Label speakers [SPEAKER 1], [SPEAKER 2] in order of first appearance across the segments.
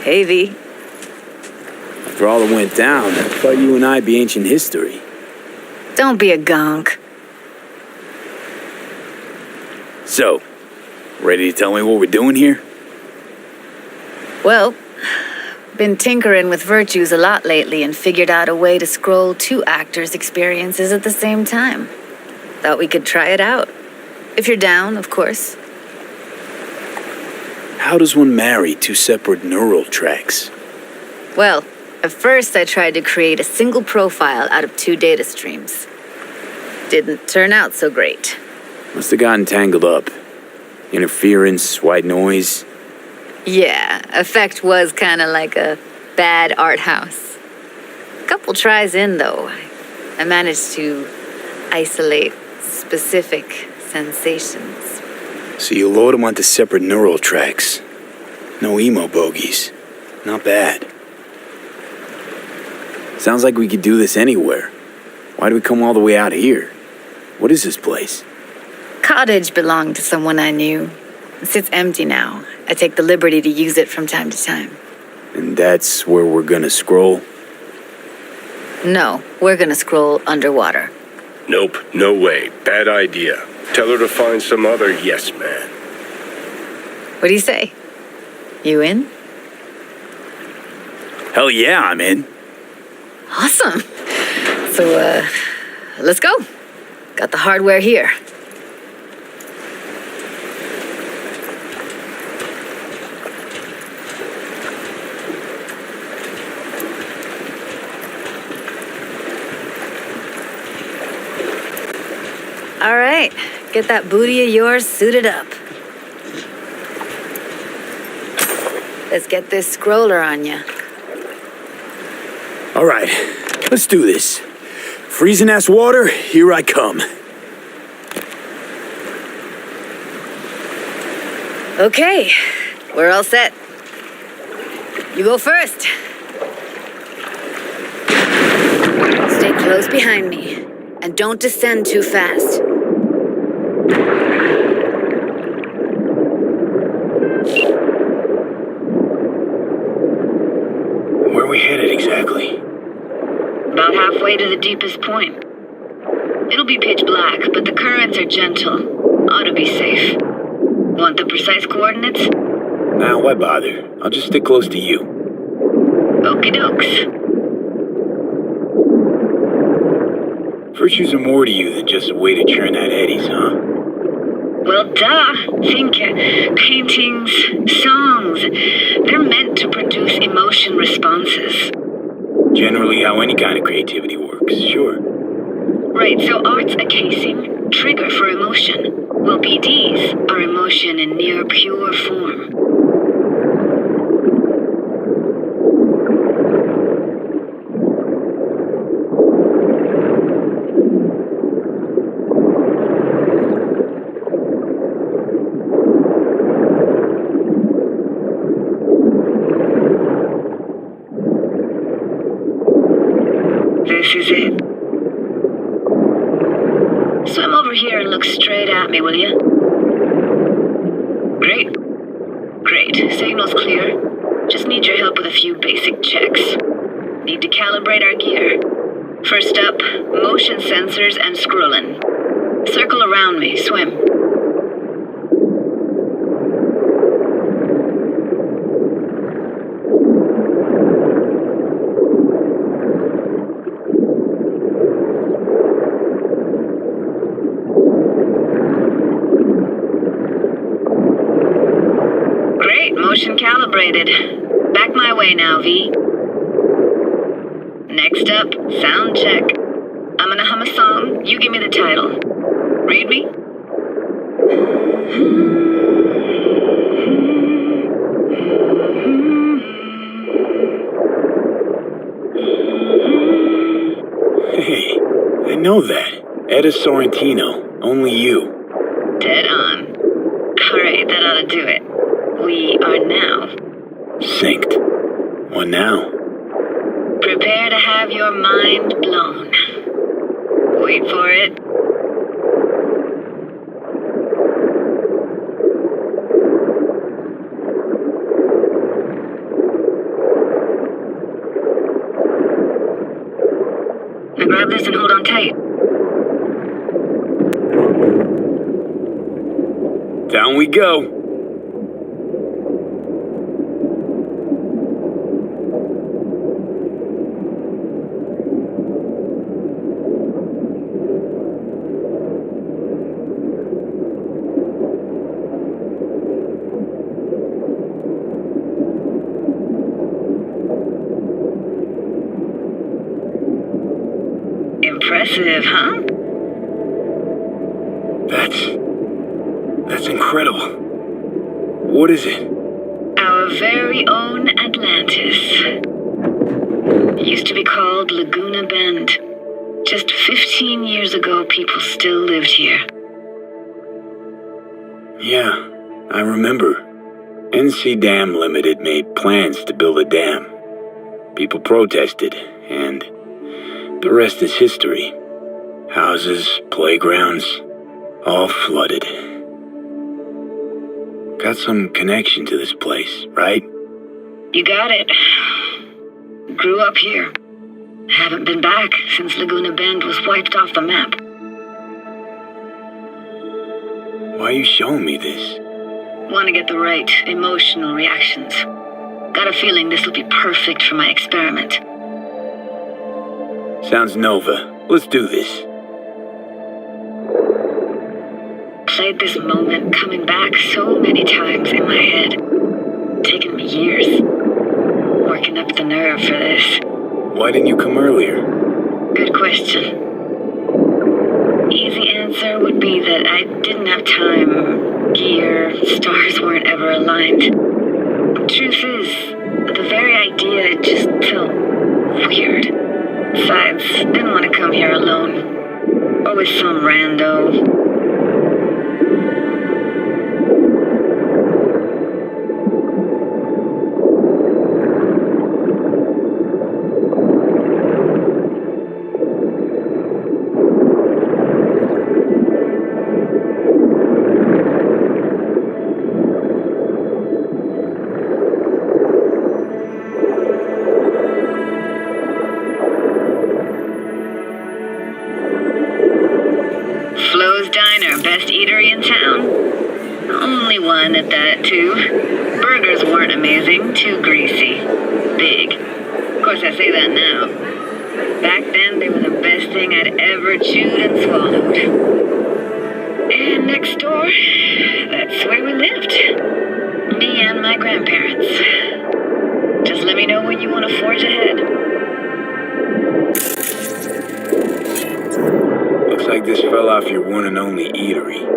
[SPEAKER 1] Hey, V.
[SPEAKER 2] After all that went down, I thought you and I'd be ancient history.
[SPEAKER 1] Don't be a gonk.
[SPEAKER 2] So, ready to tell me what we're doing here?
[SPEAKER 1] Well, been tinkering with virtues a lot lately and figured out a way to scroll two actors' experiences at the same time. Thought we could try it out. If you're down, of course.
[SPEAKER 2] How does one marry two separate neural tracks?
[SPEAKER 1] Well, at first I tried to create a single profile out of two data streams. Didn't turn out so great.
[SPEAKER 2] Must have gotten tangled up. Interference, white noise.
[SPEAKER 1] Yeah, effect was kind of like a bad art house. Couple tries in, though, I managed to isolate specific sensations.
[SPEAKER 2] So you load them onto separate neural tracks. No emo bogeys. Not bad. Sounds like we could do this anywhere. Why do we come all the way out here? What is this place?
[SPEAKER 1] Cottage belonged to someone I knew. It sits empty now. I take the liberty to use it from time to time.
[SPEAKER 2] And that's where we're gonna scroll?
[SPEAKER 1] No, we're gonna scroll underwater.
[SPEAKER 3] Nope, no way. Bad idea. Tell her to find some other yes man.
[SPEAKER 1] What do you say? You in?
[SPEAKER 2] Hell yeah, I'm in.
[SPEAKER 1] Awesome. So, let's go. Got the hardware here. All right, get that booty of yours suited up. Let's get this scroller on ya.
[SPEAKER 2] All right, let's do this. Freezing ass water, here I come.
[SPEAKER 1] Okay, we're all set. You go first. Stay close behind me, and don't descend too fast.
[SPEAKER 2] Where are we headed exactly?
[SPEAKER 1] About halfway to the deepest point. It'll be pitch black, but the currents are gentle. Ought to be safe. Want the precise coordinates?
[SPEAKER 2] Nah, why bother? I'll just stick close to you.
[SPEAKER 1] Okie dokes.
[SPEAKER 2] Virtues are more to you than just a way to churn out eddies, huh?
[SPEAKER 1] Well, duh. Think paintings, songs. They're meant to produce emotion responses.
[SPEAKER 2] Generally how any kind of creativity works, sure.
[SPEAKER 1] Right, so art's a casing, trigger for emotion. Well, BDs are emotion in near pure form. This is it. Swim over here and look straight at me, will you? Great. Great. Signal's clear. Just need your help with a few basic checks. Need to calibrate our gear. First up, motion sensors and scrolling. Circle around me. Swim. Motion calibrated. Back my way now, V. Next up, sound check. I'm gonna hum a song. You give me the title. Read me?
[SPEAKER 2] Hey, I know that. Etta Sorrentino. Only you.
[SPEAKER 1] Dead on. Alright, that ought to do it. We are now
[SPEAKER 2] Synced. What now?
[SPEAKER 1] prepare to have your mind blown. Wait for it.
[SPEAKER 2] Hey, Down we go.
[SPEAKER 1] Impressive, huh?
[SPEAKER 2] That's incredible. What is it?
[SPEAKER 1] Our very own Atlantis. It used to be called Laguna Bend. Just 15 years ago, people still lived here.
[SPEAKER 2] Yeah, I remember. NC Dam Limited made plans to build a dam. People protested, and the rest is history. Houses, playgrounds, all flooded. Got some connection to this place, right?
[SPEAKER 1] You got it. Grew up here. Haven't been back since Laguna Bend was wiped off the map.
[SPEAKER 2] Why are you showing me this?
[SPEAKER 1] Want to get the right emotional reactions. Got a feeling this will be perfect for my experiment.
[SPEAKER 2] Sounds Nova. Let's do this.
[SPEAKER 1] Played this moment coming back so many times in my head. Taken me years. Working up the nerve for this.
[SPEAKER 2] Why didn't you come earlier?
[SPEAKER 1] Good question. Easy answer would be that I didn't have time. Gear, stars weren't ever aligned. Truth is, the very idea just felt weird. Besides, didn't want to come here alone. Or with some rando. Best eatery in town. Only one at that, too. Burgers weren't amazing, too greasy. Big. Of course, I say that now. Back then, they were the best thing I'd ever chewed and swallowed. And next door, that's where we lived. Me and my grandparents. Just let me know when you want to forge ahead.
[SPEAKER 2] Looks like this fell off your one and only eatery.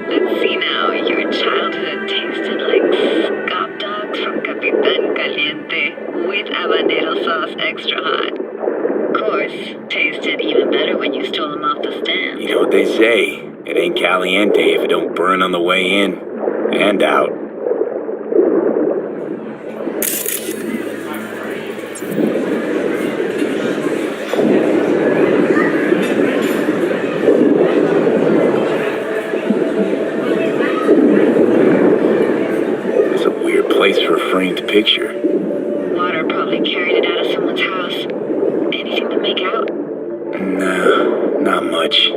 [SPEAKER 1] Let's see now. Your childhood tasted like scop dogs from Capitan Caliente with habanero sauce extra hot. Of course, tasted even better when you stole them off the stand.
[SPEAKER 2] You know what they say, it ain't caliente if it don't burn on the way in and out. Place for a framed picture.
[SPEAKER 1] Water probably carried it out of someone's house. Anything to make out?
[SPEAKER 2] No, not much.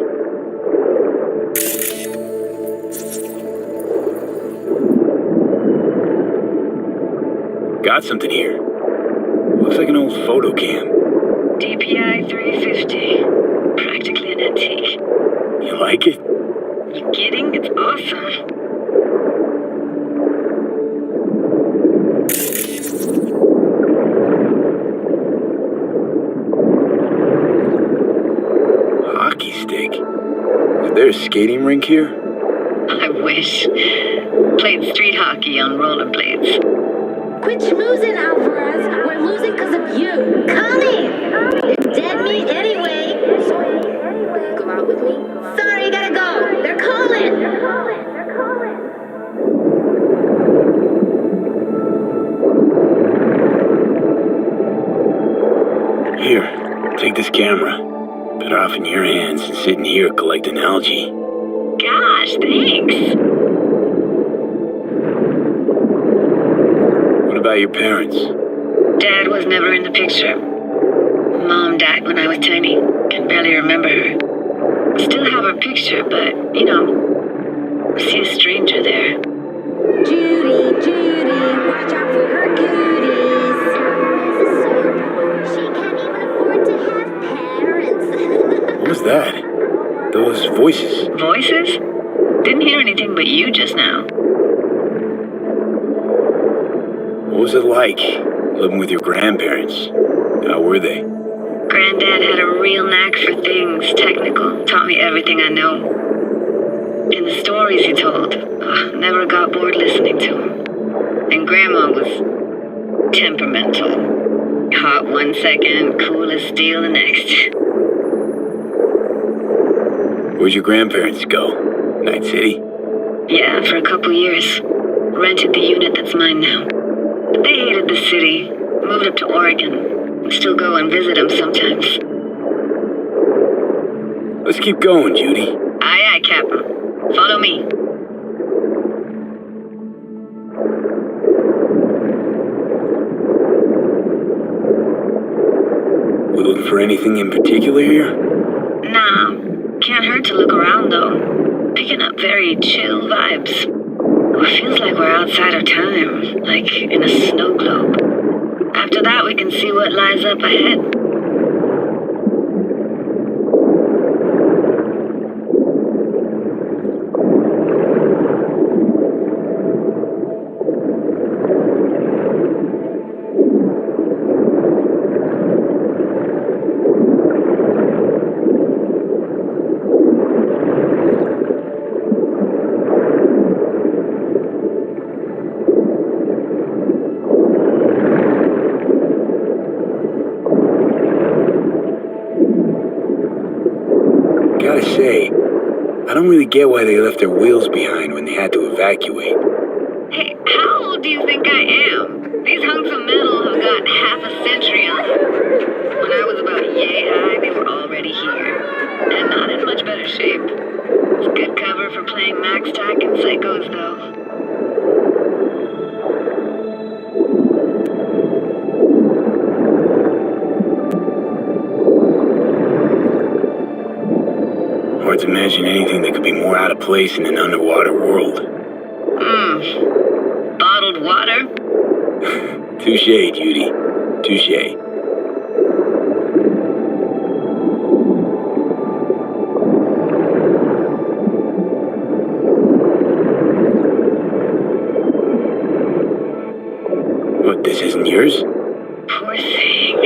[SPEAKER 2] Got something here. Looks like an old photo cam.
[SPEAKER 1] DPI 350. Practically an antique.
[SPEAKER 2] You like it?
[SPEAKER 1] You kidding? It's awesome.
[SPEAKER 2] Hockey stick? Is there a skating rink here?
[SPEAKER 1] I wish. Played street hockey on rollerblades.
[SPEAKER 4] Quit schmoozing, Alvarez. We're losing because of you. Come in. It's dead meat anyway. Will you go out with me? Sorry, you gotta go. They're calling.
[SPEAKER 2] Here, take this camera. Better off in your hands than sitting here collecting algae.
[SPEAKER 1] Gosh, thanks.
[SPEAKER 2] What about your parents?
[SPEAKER 1] Dad was never in the picture. Mom died when I was tiny. Can barely remember her. Still have her picture, but, See a stranger there.
[SPEAKER 4] Judy, Judy, watch out for her cooties. She can't even afford to have parents.
[SPEAKER 2] What was that? Those voices.
[SPEAKER 1] Voices? Didn't hear anything but you just now.
[SPEAKER 2] What was it like, living with your grandparents? How were they?
[SPEAKER 1] Granddad had a real knack for things technical. Taught me everything I know. And the stories he told, never got bored listening to him. And Grandma was temperamental. Hot one second, cool as steel the next.
[SPEAKER 2] Where'd your grandparents go? Night City?
[SPEAKER 1] Yeah, for a couple years. Rented the unit that's mine now. They hated the city. Moved up to Oregon. Still go and visit them sometimes.
[SPEAKER 2] Let's keep going, Judy.
[SPEAKER 1] Aye, aye, Captain. Follow me.
[SPEAKER 2] We looking for anything in particular here?
[SPEAKER 1] Nah, can't hurt to look around though. Picking up very chill vibes. It feels like we're outside of time, like in a snow globe. After that, we can see what lies up ahead.
[SPEAKER 2] Gotta say, I don't really get why they left their wheels behind when they had to evacuate.
[SPEAKER 1] Hey, how old do you think I am? These hunks of metal have got half a century on them. When I was about yay high, they were already here. And not in much better shape. It's good cover for playing Max Tack and Psychos, though.
[SPEAKER 2] Hard to imagine anything that could be more out of place in an underwater world.
[SPEAKER 1] Bottled water?
[SPEAKER 2] Touché, Judy. Touché. What, this isn't yours?
[SPEAKER 1] Poor thing.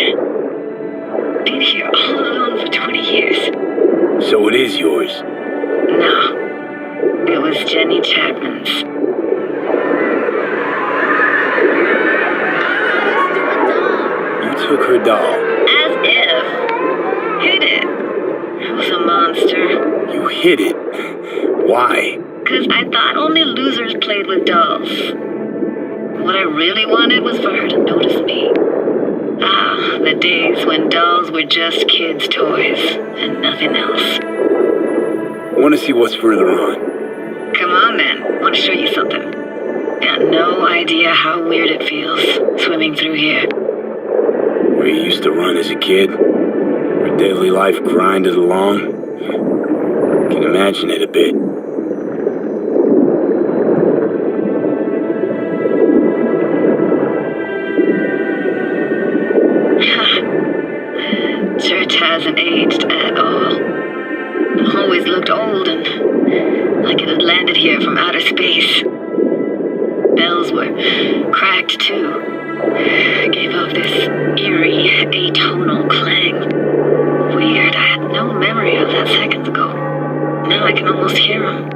[SPEAKER 1] Been here all alone for 20 years.
[SPEAKER 2] So it is yours.
[SPEAKER 1] No. It was Jenny Chapman's.
[SPEAKER 2] You took her doll.
[SPEAKER 1] As if. Hid it. It was a monster.
[SPEAKER 2] You hid it. Why?
[SPEAKER 1] 'Cause I thought only losers played with dolls. What I really wanted was for her to notice me. Ah, the days when dolls were just kids' toys and nothing else.
[SPEAKER 2] Want to see what's further on?
[SPEAKER 1] Come on then, want to show you something. Got no idea how weird it feels swimming through here.
[SPEAKER 2] Where you used to run as a kid? Where daily life grinded along? Can imagine it a bit.
[SPEAKER 1] Church hasn't aged at all. Always looked old and like it had landed here from outer space. Bells were cracked too. Gave off this eerie, atonal clang. Weird, I had no memory of that seconds ago. Now I can almost hear them.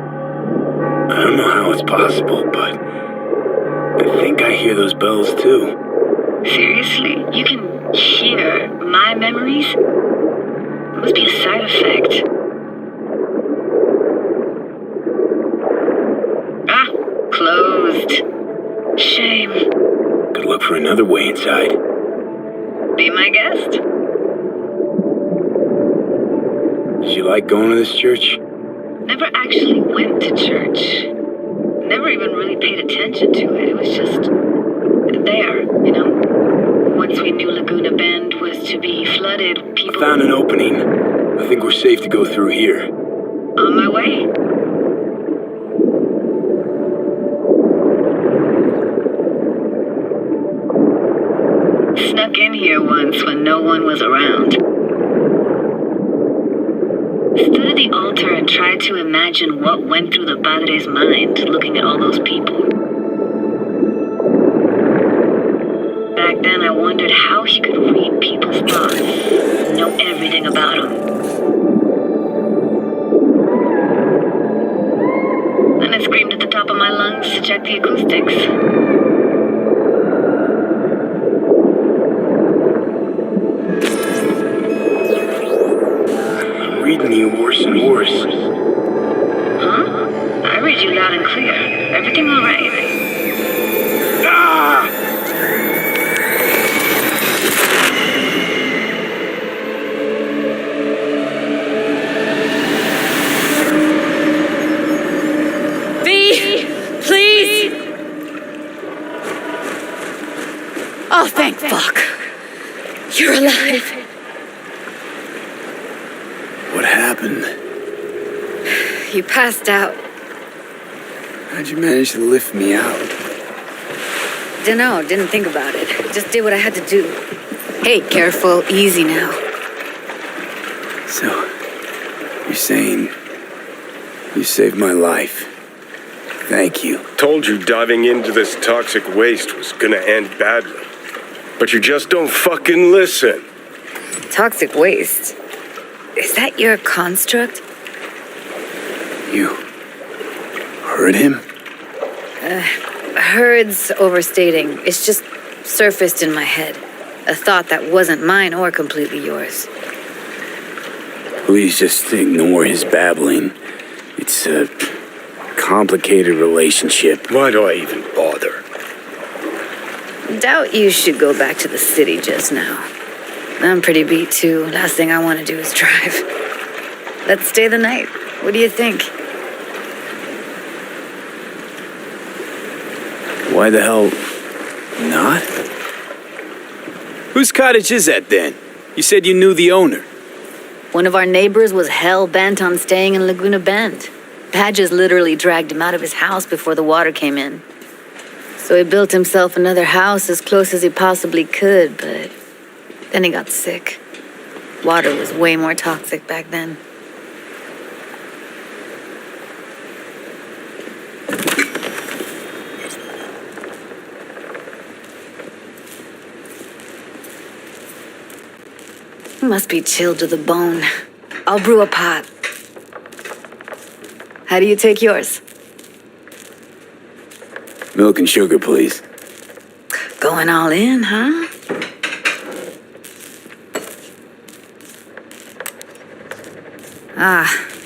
[SPEAKER 2] I don't know how it's possible, but I think I hear those bells too.
[SPEAKER 1] Seriously? You can hear my memories? It must be a side effect. Ah, closed. Shame.
[SPEAKER 2] Could look for another way inside.
[SPEAKER 1] Be my guest.
[SPEAKER 2] Did you like going to this church?
[SPEAKER 1] Never actually went to church. Never even really paid attention to it. It was just there, you know? Once we knew Laguna Bend was to be flooded, people...
[SPEAKER 2] I found an opening. I think we're safe to go through here.
[SPEAKER 1] On my way. snuck in here once when no one was around. Stood at the altar and tried to imagine what went through the Padre's mind looking at all those people. Back then I wondered how he could read people's thoughts, know everything about them. Then I screamed at the top of my lungs to check the acoustics.
[SPEAKER 2] I'm reading you worse and worse.
[SPEAKER 1] Huh? I read you loud and clear. Everything all right?
[SPEAKER 2] Ah!
[SPEAKER 5] Please! Oh, thank fuck. You're alive.
[SPEAKER 2] What happened?
[SPEAKER 5] You passed out.
[SPEAKER 2] How'd you manage to lift me out?
[SPEAKER 5] Dunno, didn't think about it. Just did what I had to do. Hey, careful, easy now.
[SPEAKER 2] So, you're saying you saved my life. Thank you.
[SPEAKER 3] Told you diving into this toxic waste was gonna end badly. But you just don't fucking listen.
[SPEAKER 5] Toxic waste. Is that your construct?
[SPEAKER 2] You heard him?
[SPEAKER 5] Heard's overstating. It's just surfaced in my head. A thought that wasn't mine or completely yours.
[SPEAKER 2] Please just ignore his babbling. It's a complicated relationship.
[SPEAKER 3] Why do I even bother?
[SPEAKER 5] Doubt you should go back to the city just now. I'm pretty beat too. Last thing I want to do is drive. Let's stay the night. What do you think?
[SPEAKER 2] Why the hell not? Whose cottage is that then? You said you knew the owner.
[SPEAKER 5] One of our neighbors was hell-bent on staying in Laguna Bend. Badges literally dragged him out of his house before the water came in. So he built himself another house as close as he possibly could, but then he got sick. Water was way more toxic back then. Must be chilled to the bone. I'll brew a pot. How do you take yours?
[SPEAKER 2] Milk and sugar, please.
[SPEAKER 5] Going all in, huh?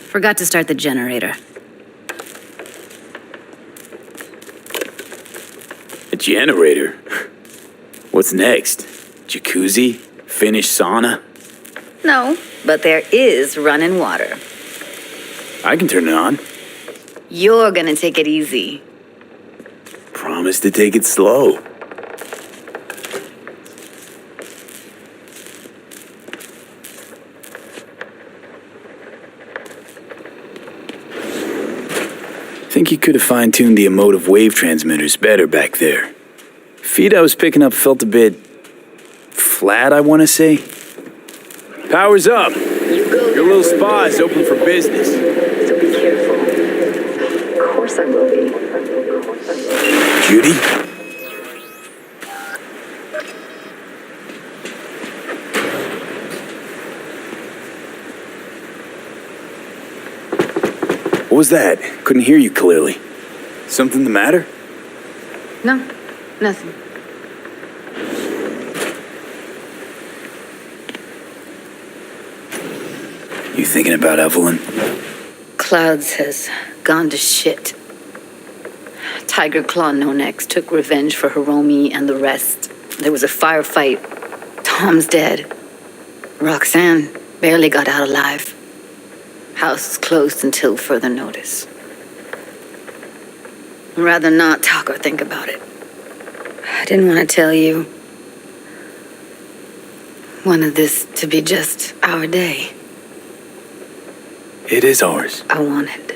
[SPEAKER 5] Forgot to start the generator.
[SPEAKER 2] A generator? What's next? Jacuzzi? Finnish sauna?
[SPEAKER 5] No, but there is running water.
[SPEAKER 2] I can turn it on.
[SPEAKER 5] You're gonna take it easy.
[SPEAKER 2] Promise to take it slow. Think you could have fine-tuned the emotive wave transmitters better back there. Feed I was picking up felt a bit flat, I want to say. Power's up. Your little spa is open for business.
[SPEAKER 6] So be careful. Of course I will be.
[SPEAKER 2] Judy? What was that? Couldn't hear you clearly. Something the matter?
[SPEAKER 5] No, nothing.
[SPEAKER 2] You thinking about Evelyn?
[SPEAKER 5] Clouds has gone to shit. Tiger Claw No Necks took revenge for Hiromi and the rest. There was a firefight. Tom's dead. Roxanne barely got out alive. House is closed until further notice. I'd rather not talk or think about it. I didn't want to tell you. Wanted this to be just our day.
[SPEAKER 2] It is ours.
[SPEAKER 5] I wanted.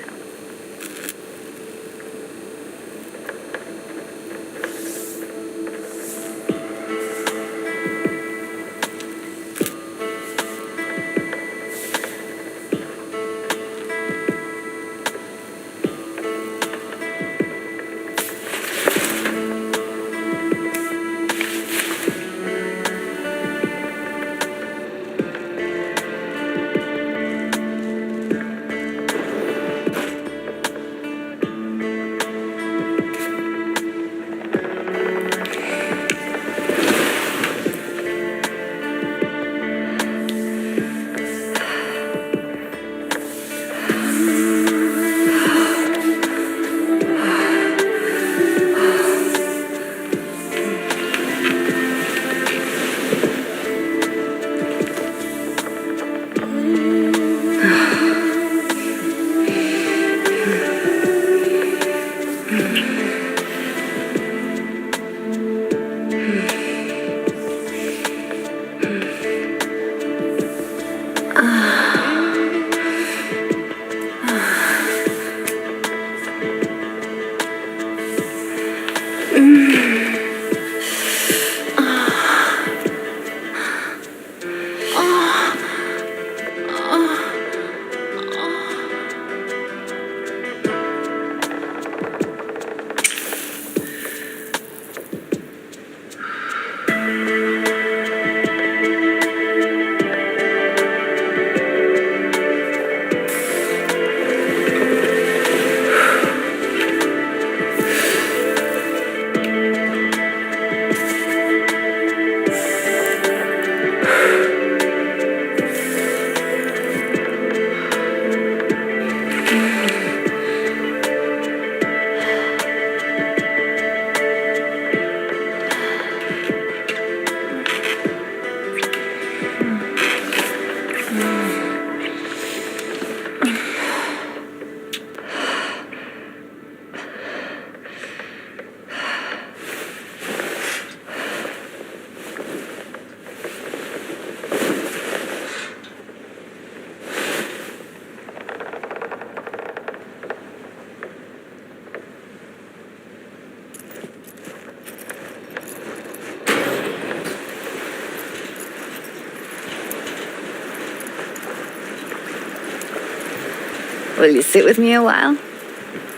[SPEAKER 5] Will you sit with me a while?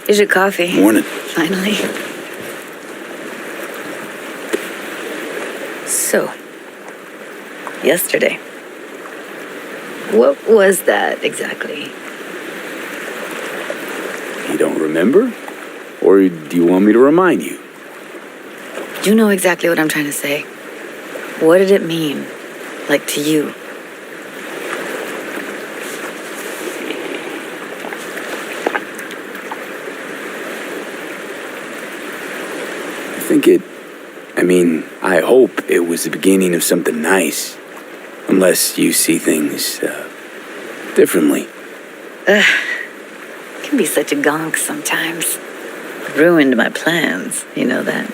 [SPEAKER 5] Here's your coffee.
[SPEAKER 2] Morning.
[SPEAKER 5] Finally. So, yesterday. What was that exactly?
[SPEAKER 2] You don't remember? Or do you want me to remind you?
[SPEAKER 5] You know exactly what I'm trying to say. What did it mean? Like to you?
[SPEAKER 2] I hope it was the beginning of something nice. Unless you see things, differently.
[SPEAKER 5] Can be such a gonk sometimes. Ruined my plans, you know that.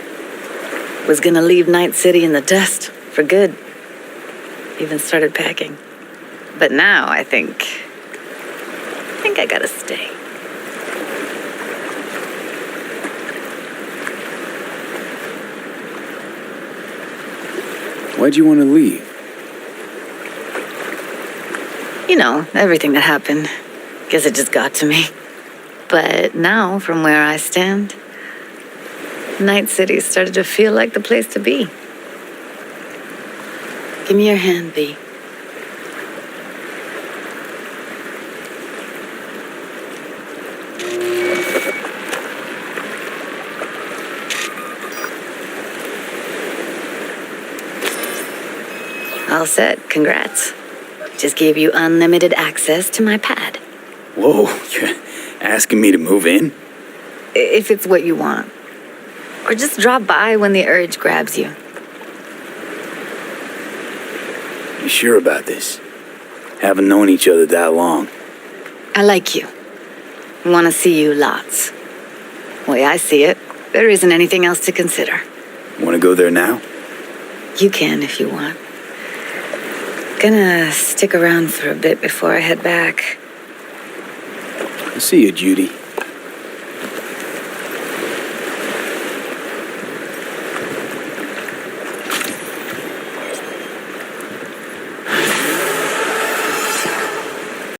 [SPEAKER 5] Was gonna leave Night City in the dust for good. Even started packing. But now I think I gotta stay.
[SPEAKER 2] Why'd you want to leave?
[SPEAKER 5] You know, everything that happened. Guess it just got to me. But now, from where I stand, Night City started to feel like the place to be. Give me your hand, B. All set. Congrats. Just gave you unlimited access to my pad.
[SPEAKER 2] Whoa, you're asking me to move in?
[SPEAKER 5] If it's what you want. Or just drop by when the urge grabs you.
[SPEAKER 2] You sure about this? Haven't known each other that long.
[SPEAKER 5] I like you. Want to see you lots. Way I see it, there isn't anything else to consider.
[SPEAKER 2] Want to go there now?
[SPEAKER 5] You can if you want. Gonna stick around for a bit before I head back.
[SPEAKER 2] I'll see you, Judy.